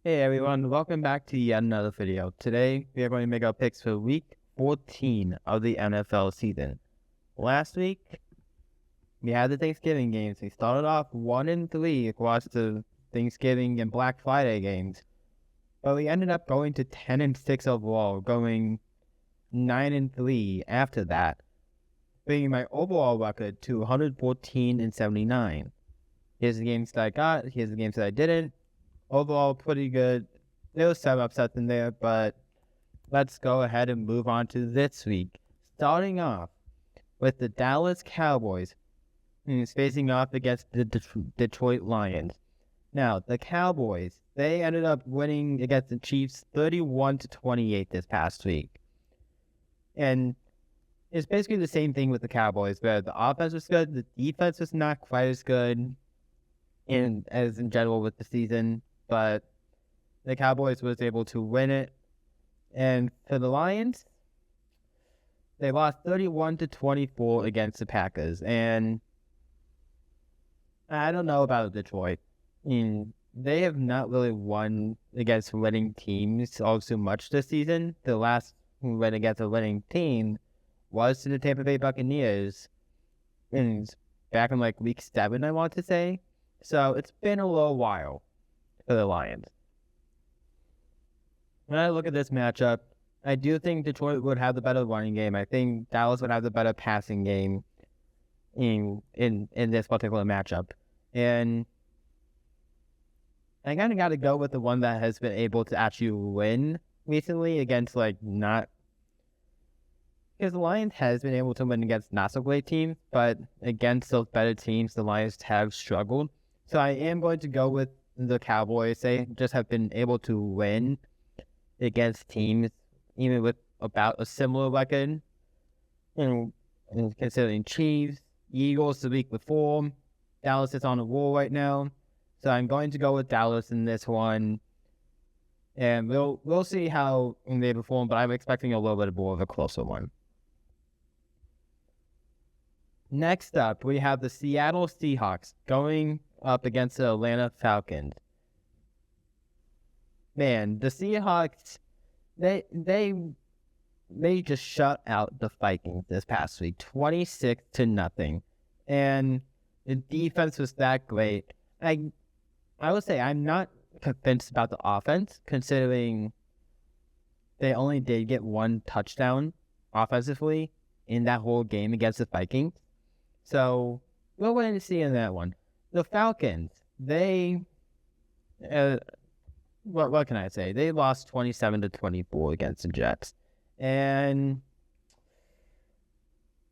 Hey everyone, welcome back to yet another video. Today we are going to make our picks for week 14 of the NFL season. Last week we had the Thanksgiving games. We started off 1-3 across the Thanksgiving and Black Friday games, but we ended up going to 10-6 overall, going 9-3 after that, bringing my overall record to 114-79. Here's the games that I got. Here's the games that I didn't. Overall, pretty good. There was some upsets in there, but let's go ahead and move on to this week. Starting off with the Dallas Cowboys facing off against the Detroit Lions. Now, the Cowboys, they ended up winning against the Chiefs 31-28 this past week. And it's basically the same thing with the Cowboys, where the offense was good, the defense was not quite as good as in general with the season, but the Cowboys was able to win it. And for the Lions, they lost 31-24 against the Packers. And I don't know about Detroit. They have not really won against winning teams all too much this season. The last win against a winning team was to the Tampa Bay Buccaneers back in like week 7, I want to say. So it's been a little while for the Lions. When I look at this matchup, I do think Detroit would have the better running game. I think Dallas would have the better passing game in this particular matchup. And I kind of got to go with the one that has been able to actually win recently against because the Lions has been able to win against not so great teams, but against those better teams, the Lions have struggled. So I am going to go with the Cowboys. They just have been able to win against teams, even with about a similar record. And considering Chiefs, Eagles the week before, Dallas is on a roll right now. So I'm going to go with Dallas in this one. And we'll see how they perform, but I'm expecting a little bit more of a closer one. Next up, we have the Seattle Seahawks going up against the Atlanta Falcons. Man, the Seahawks, they just shut out the Vikings this past week, 26-0. And the defense was that great. I would say I'm not convinced about the offense, considering they only did get one touchdown offensively in that whole game against the Vikings. So we'll wait and see in that one. The Falcons, they, what can I say? They lost 27-24 against the Jets. And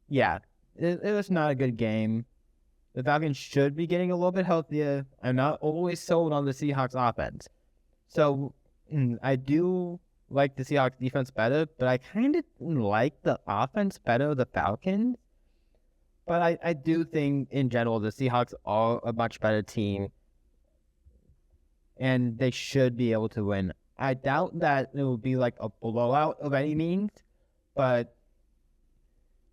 yeah, it was not a good game. The Falcons should be getting a little bit healthier. I'm not always sold on the Seahawks offense. So I do like the Seahawks defense better, but I kind of like the offense better of the Falcons. But I do think, in general, the Seahawks are a much better team, and they should be able to win. I doubt that it will be like a blowout of any means, but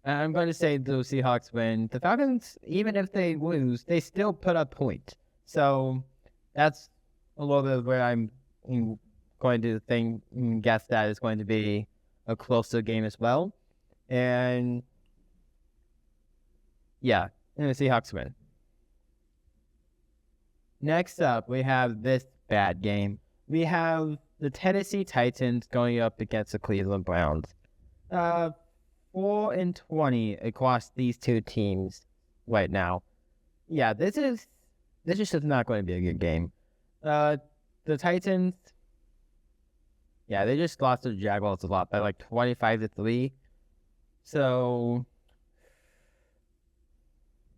I'm going to say the Seahawks win. The Falcons, even if they lose, they still put up points. So that's a little bit where I'm going to guess that it's going to be a closer game as well. And yeah, and the Seahawks win. Next up, we have this bad game. We have the Tennessee Titans going up against the Cleveland Browns. 4-20 across these two teams right now. Yeah, this is just not going to be a good game. The Titans, yeah, they just lost to the Jaguars a lot by like 25-3. So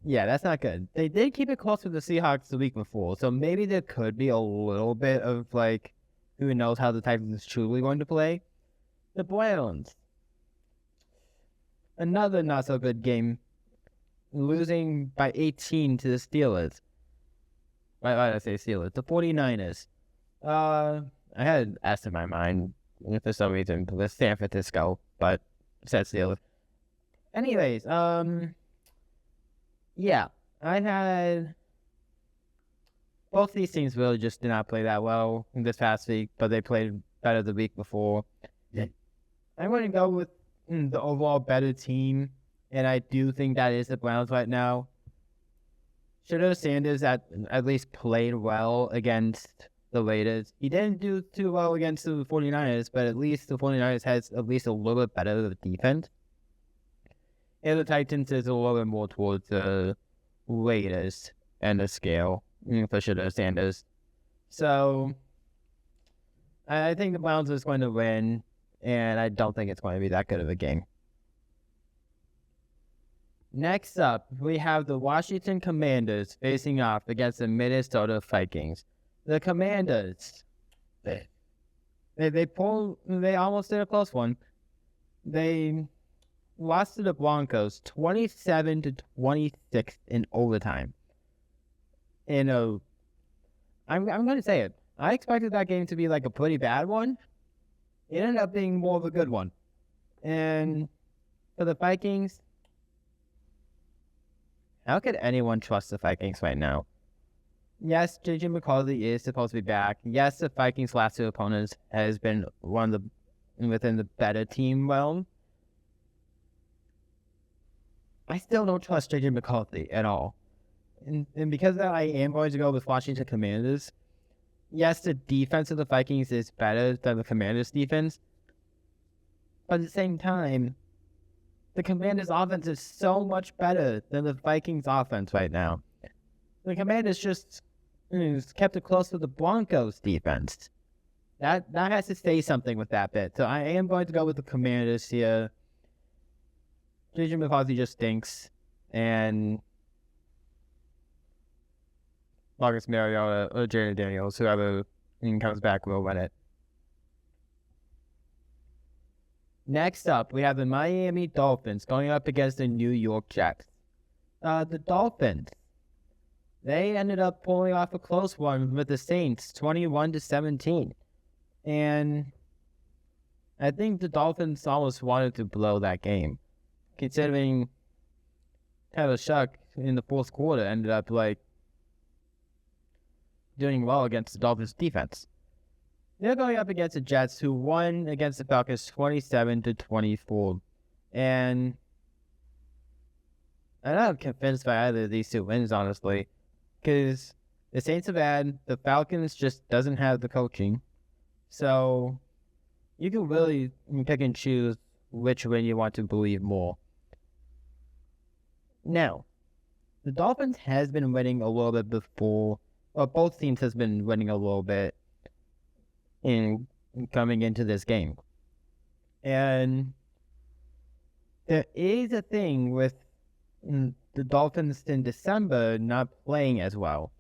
yeah, that's not good. They did keep it close with the Seahawks the week before, so maybe there could be a little bit of like, who knows how the Titans is truly going to play. The Browns, another not so good game, losing by 18 to the Steelers. Why did I say Steelers? The 49ers. I had an S in my mind for some reason with San Francisco, but it said Steelers. Anyways, yeah, I had both these teams really just did not play that well in this past week, but they played better the week before. Yeah. I'm going to go with the overall better team, and I do think that is the Browns right now. Shedeur Sanders at least played well against the Raiders. He didn't do too well against the 49ers, but at least the 49ers has at least a little bit better of defense. And the Titans is a little bit more towards the Raiders and the scale for Shedeur Sanders. So I think the Browns is going to win, and I don't think it's going to be that good of a game. Next up, we have the Washington Commanders facing off against the Minnesota Vikings. The Commanders, they almost did a close one. They lost to the Broncos 27-26 in overtime. I'm going to say it. I expected that game to be like a pretty bad one. It ended up being more of a good one. And for the Vikings, how could anyone trust the Vikings right now? Yes, J.J. McCarthy is supposed to be back. Yes, the Vikings' last two opponents has been within the better team realm. I still don't trust J.J. McCarthy at all. And because of that, I am going to go with Washington Commanders. Yes, the defense of the Vikings is better than the Commanders' defense. But at the same time, the Commanders' offense is so much better than the Vikings' offense right now. The Commanders just kept it close to the Broncos' defense. That has to say something with that bit. So I am going to go with the Commanders here. J.J. McCarthy just stinks. And Marcus Mariota or Jaden Daniels, whoever comes back, will win it. Next up, we have the Miami Dolphins going up against the New York Jets. The Dolphins, they ended up pulling off a close one with the Saints, 21-17. And I think the Dolphins almost wanted to blow that game, considering Tyler Shuck in the fourth quarter ended up doing well against the Dolphins defense. They're going up against the Jets, who won against the Falcons 27-24. And I'm not convinced by either of these two wins, honestly, because the Saints are bad. The Falcons just doesn't have the coaching. So you can really pick and choose which win you want to believe more. Now, the Dolphins has been winning a little bit before. Well, both teams has been winning a little bit in coming into this game. And there is a thing with the Dolphins in December not playing as well.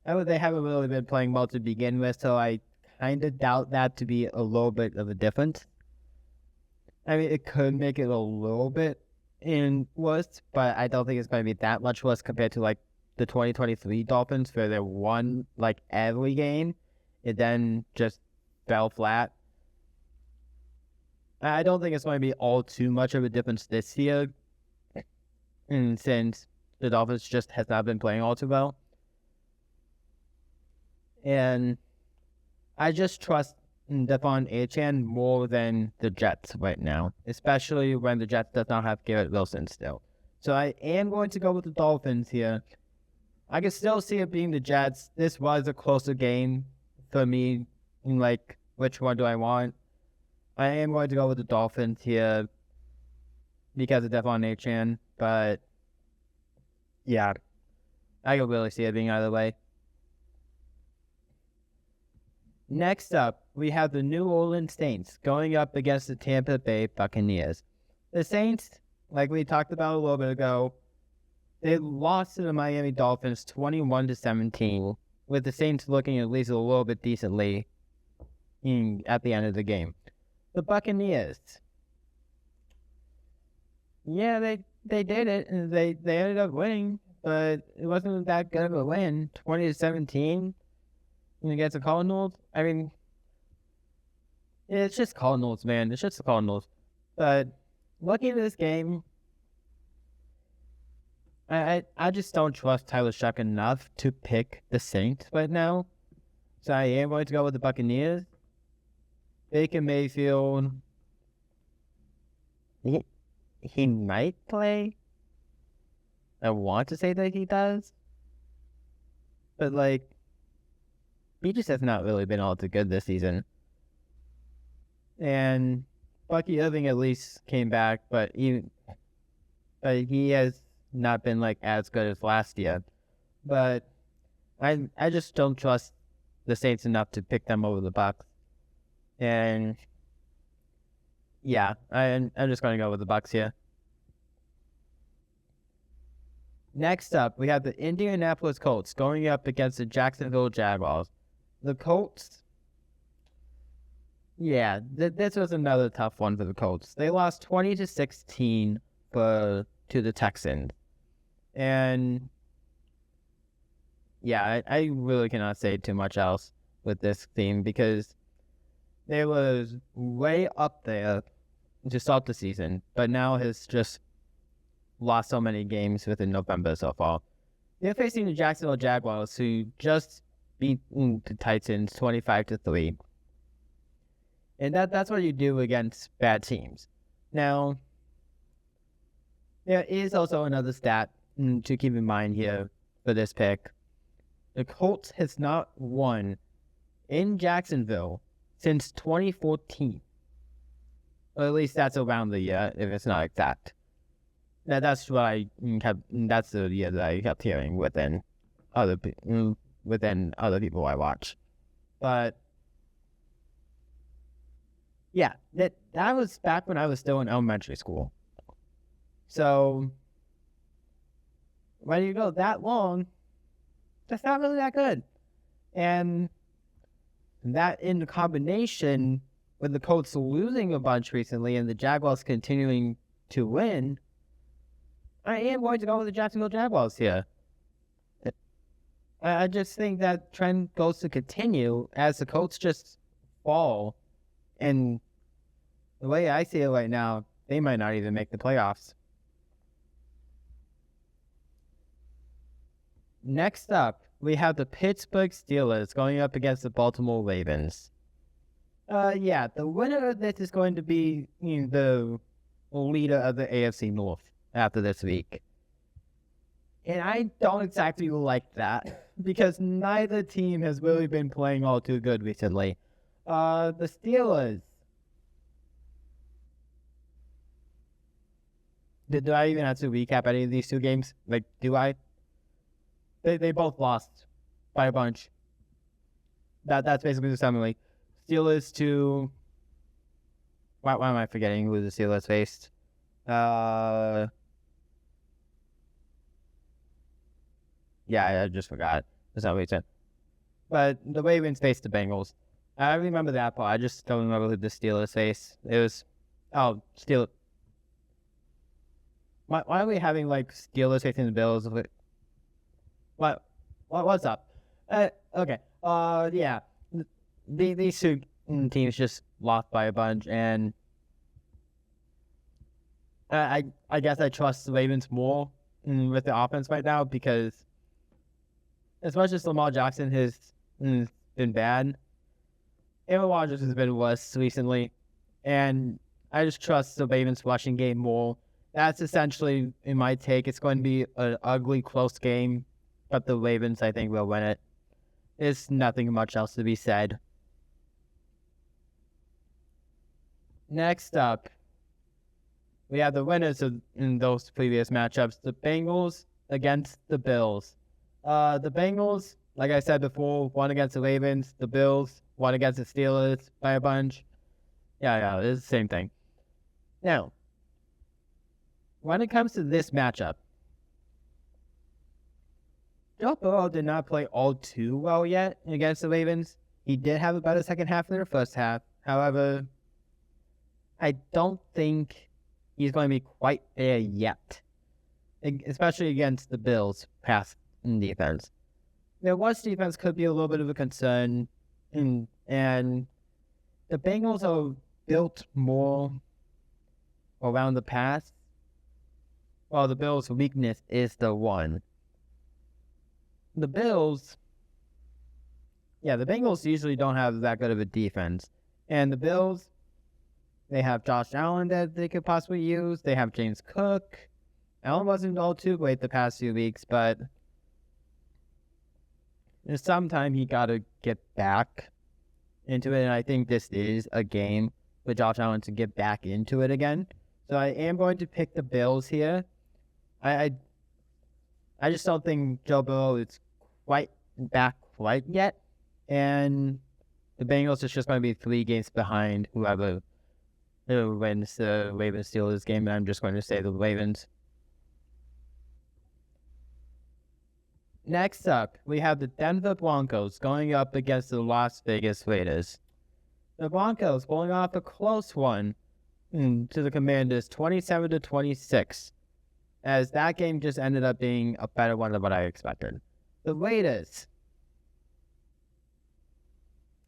They haven't really been playing well to begin with, so I kind of doubt that to be a little bit of a difference. I mean, it could make it a little bit worse, but I don't think it's going to be that much worse compared to the 2023 Dolphins, where they won every game. It then just fell flat. I don't think it's going to be all too much of a difference this year, and since the Dolphins just has not been playing all too well. And I just trust De'Von Achane more than the Jets right now, especially when the Jets does not have Garrett Wilson still. So I am going to go with the Dolphins here. I can still see it being the Jets. This was a closer game for me, which one do I want? I am going to go with the Dolphins here because of De'Von Achane, but yeah, I can really see it being either way. Next up, we have the New Orleans Saints going up against the Tampa Bay Buccaneers. The Saints, like we talked about a little bit ago, they lost to the Miami Dolphins 21-17, with the Saints looking at least a little bit decently at the end of the game. The Buccaneers, yeah, they did it, and they ended up winning, but it wasn't that good of a win. 20-17 against the Cardinals. I mean, it's just Cardinals, man. It's just the Cardinals. But looking at this game, I just don't trust Tyler Shuck enough to pick the Saints right now. So I am going to go with the Buccaneers. Baker Mayfield, he might play. I want to say that he does. But, like, he just has not really been all too good this season. And Bucky Irving at least came back, but he has not been, like, as good as last year. But I just don't trust the Saints enough to pick them over the Bucs. And yeah, I'm just going to go with the Bucs here. Next up, we have the Indianapolis Colts going up against the Jacksonville Jaguars. The Colts, yeah, this was another tough one for the Colts. They lost 20-16 to the Texans. And yeah, I really cannot say too much else with this team because they was way up there to start the season, but now has just lost so many games within November so far. They're facing the Jacksonville Jaguars, who just beat the Titans 25-3. And that's what you do against bad teams. Now, there is also another stat to keep in mind here for this pick. The Colts has not won in Jacksonville since 2014. Or at least that's around the year, if it's not exact. That's what that's the year that I kept hearing within other people I watch. But yeah, that was back when I was still in elementary school. So when you go that long, that's not really that good. And that in combination with the Colts losing a bunch recently and the Jaguars continuing to win, I am going to go with the Jacksonville Jaguars here. I just think that trend goes to continue as the Colts just fall. And the way I see it right now, they might not even make the playoffs. Next up, we have the Pittsburgh Steelers going up against the Baltimore Ravens. Yeah, the winner of this is going to be the leader of the AFC North after this week. And I don't exactly like that because neither team has really been playing all too good recently. The Steelers. Do I even have to recap any of these two games? Like, do I? They both lost by a bunch. That's basically the summary. Steelers to... Why am I forgetting who the Steelers faced? Yeah, I just forgot. For some reason. But the Ravens faced the Bengals. I remember that part. I just don't remember who the Steelers faced. It was... Oh, Steelers. Why are we having, like, Steelers facing the Bills? What's up? Okay. Yeah. These two teams just lost by a bunch, and I guess I trust the Ravens more with the offense right now because as much as Lamar Jackson has been bad, Aaron Rodgers has been worse recently, and I just trust the Ravens rushing game more. That's essentially, in my take, it's going to be an ugly, close game, but the Ravens, I think, will win it. There's nothing much else to be said. Next up, we have the winners in those previous matchups, the Bengals against the Bills. The Bengals, like I said before, won against the Ravens. The Bills won against the Steelers by a bunch. Yeah, it's the same thing. Now, when it comes to this matchup, Joe Burrow did not play all too well yet against the Ravens. He did have a better second half than the first half. However, I don't think he's going to be quite there yet, especially against the Bills' pass defense. Their rush defense could be a little bit of a concern, and the Bengals are built more around the pass. Well, the Bills' weakness is the one. The Bills, the Bengals usually don't have that good of a defense. And the Bills, they have Josh Allen that they could possibly use. They have James Cook. Allen wasn't all too great the past few weeks, but sometime he got to get back into it. And I think this is a game for Josh Allen to get back into it again. So I am going to pick the Bills here. I just don't think Joe Burrow is quite back quite yet. And the Bengals is just going to be 3 games behind whoever wins the Ravens-Steelers game. And I'm just going to say the Ravens. Next up, we have the Denver Broncos going up against the Las Vegas Raiders. The Broncos pulling off a close one to the Commanders, 27-26, as that game just ended up being a better one than what I expected. The Raiders.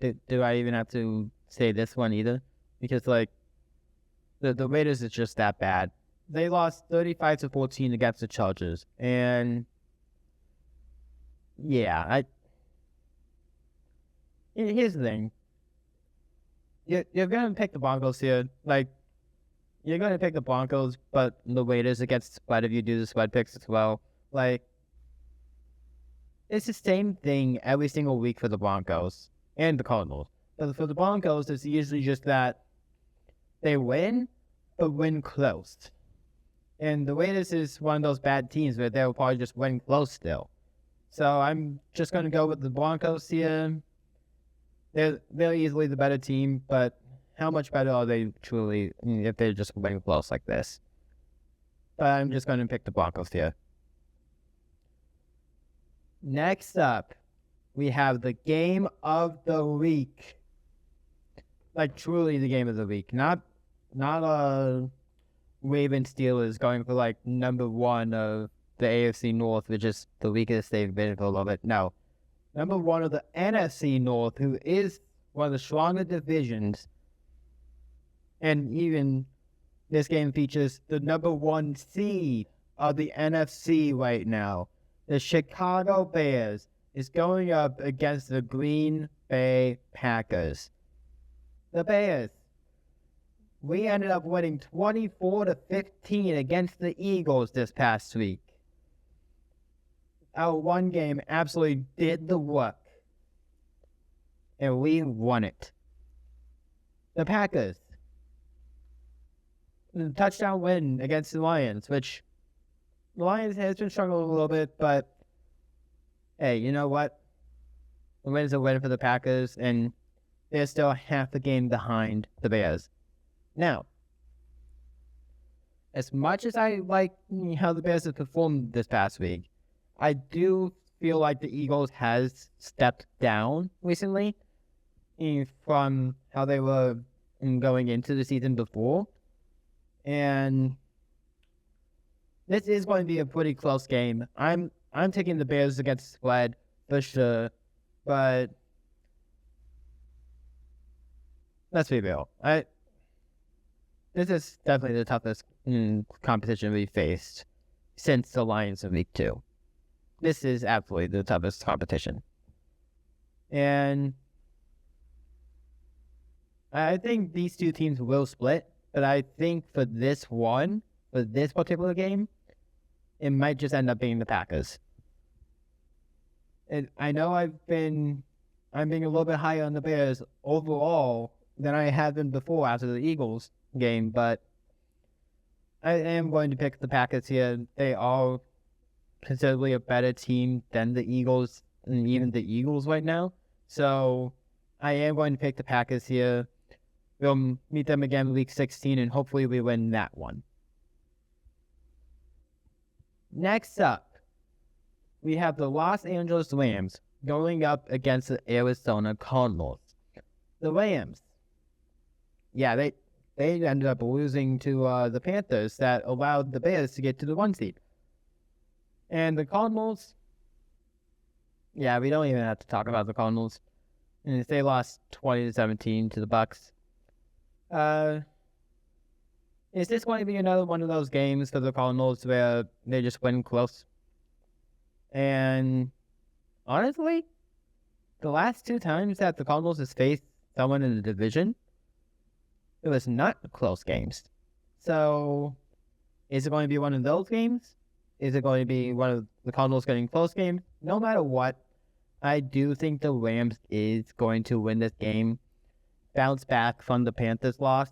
Do I even have to say this one either? Because, the Raiders is just that bad. They lost 35-14 against the Chargers, and here's the thing. You're going to pick the Broncos here. You're going to pick the Broncos, but the Raiders against the spread if you do the spread picks as well. It's the same thing every single week for the Broncos and the Cardinals. But for the Broncos, it's usually just that they win, but win close. And the Raiders is one of those bad teams where they'll probably just win close still. So I'm just going to go with the Broncos here. They're easily the better team, but how much better are they truly if they're just winning close like this? But I'm just going to pick the Broncos here. Next up, we have the game of the week. Truly the game of the week. Not Ravens Steelers going for number 1 of the AFC North, which is the weakest they've been for a little bit. No. Number 1 of the NFC North, who is one of the stronger divisions. And even this game features the number 1 seed of the NFC right now. The Chicago Bears is going up against the Green Bay Packers. The Bears. We ended up winning 24-15 against the Eagles this past week. Our one game absolutely did the work. And we won it. The Packers. The touchdown win against the Lions, which the Lions has been struggling a little bit, but hey, you know what? The win is a win for the Packers, and they're still half the game behind the Bears. Now, as much as I like how the Bears have performed this past week, I do feel like the Eagles has stepped down recently from how they were going into the season before. And this is going to be a pretty close game. I'm taking the Bears against the spread for sure, but let's be real. This is definitely the toughest competition we faced since the Lions in week 2. This is absolutely the toughest competition. And I think these two teams will split, but I think for this particular game, it might just end up being the Packers. And I know I'm being a little bit higher on the Bears overall than I have been before after the Eagles game, but I am going to pick the Packers here. They are considerably a better team than the Eagles, and even the Eagles right now. So I am going to pick the Packers here. We'll meet them again week 16, and hopefully we win that one. Next up, we have the Los Angeles Rams going up against the Arizona Cardinals. The Rams, they ended up losing to the Panthers that allowed the Bears to get to the 1 seed. And the Cardinals, we don't even have to talk about the Cardinals. And they lost 20-17 to the Bucs. is this going to be another one of those games for the Cardinals where they just win close? And honestly, the last 2 times that the Cardinals has faced someone in the division, it was not close games. So, is it going to be one of those games? Is it going to be one of the Cardinals getting close games? No matter what, I do think the Rams is going to win this game, bounce back from the Panthers loss.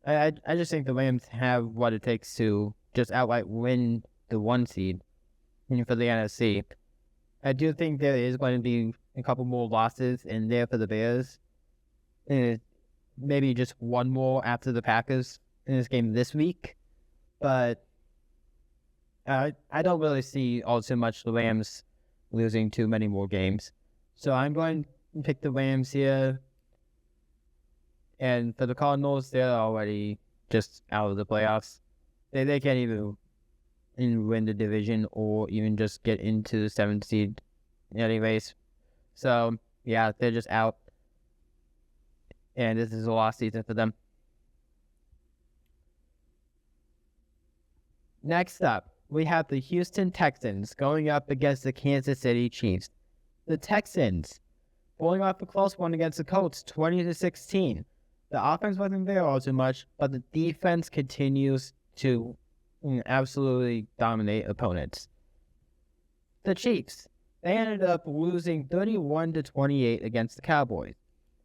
I just think the Rams have what it takes to just outright win the 1 seed for the NFC. I do think there is going to be a couple more losses in there for the Bears. Maybe just one more after the Packers in this game this week. But I don't really see all too much the Rams losing too many more games. So I'm going to pick the Rams here. And for the Cardinals, they're already just out of the playoffs. They can't even win the division or even just get into the 7th seed anyways. So, yeah, they're just out. And this is a lost season for them. Next up, we have the Houston Texans going up against the Kansas City Chiefs. The Texans pulling off a close one against the Colts, 20-16. The offense wasn't there all too much, but the defense continues to absolutely dominate opponents. The Chiefs, they ended up losing 31-28 against the Cowboys.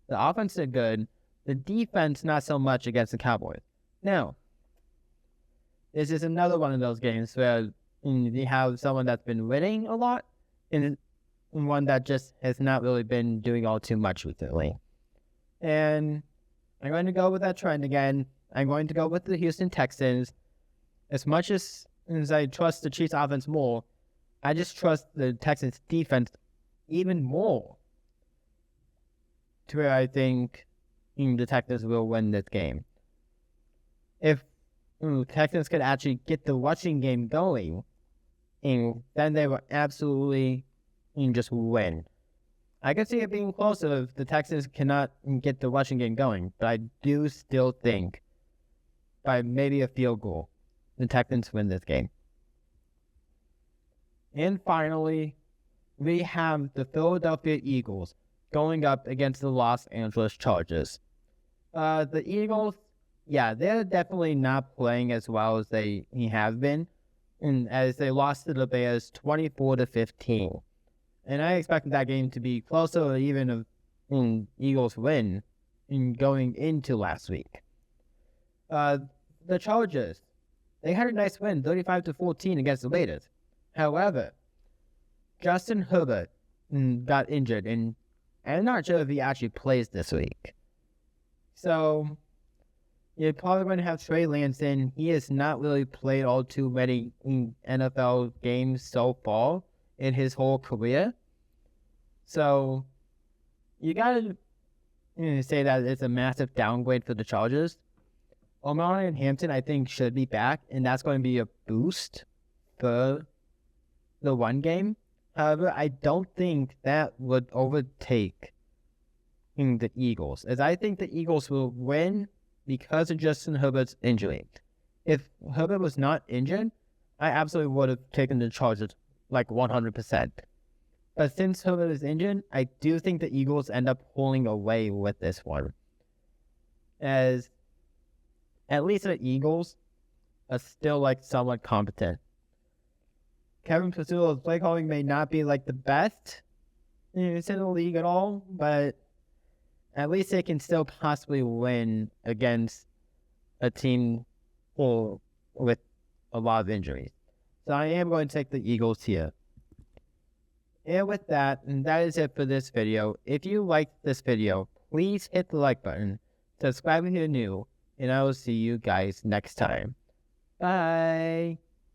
The offense did good. The defense, not so much against the Cowboys. Now, this is another one of those games where you have someone that's been winning a lot and one that just has not really been doing all too much recently. And I'm going to go with that trend again. I'm going to go with the Houston Texans. As much as I trust the Chiefs offense more, I just trust the Texans defense even more, to where I think the Texans will win this game. If Texans could actually get the rushing game going, then they will absolutely just win. I can see it being closer if the Texans cannot get the rushing game going, but I do still think by maybe a field goal, the Texans win this game. And finally, we have the Philadelphia Eagles going up against the Los Angeles Chargers. The Eagles, yeah, they're definitely not playing as well as they have been, and as they lost to the Bears 24-15. And I expected that game to be closer or even an Eagles win going into last week. The Chargers, they had a nice win, 35-14 against the Raiders. However, Justin Herbert got injured, and I'm not sure if he actually plays this week. So, you're probably going to have Trey Lance in. He has not really played all too many NFL games so far in his whole career. So, you got to say that it's a massive downgrade for the Chargers. Omarion Hampton, I think, should be back, and that's going to be a boost for the run game. However, I don't think that would overtake the Eagles, as I think the Eagles will win because of Justin Herbert's injury. If Herbert was not injured, I absolutely would have taken the Chargers like 100%. But since Herbert is injured, I do think the Eagles end up pulling away with this one, as at least the Eagles are still like somewhat competent. Kevin Pasulo's play calling may not be like the best in the league at all, but at least they can still possibly win against a team with a lot of injuries. So I am going to take the Eagles here. And with that, that is it for this video. If you liked this video, please hit the like button, subscribe if you're new, and I will see you guys next time. Bye!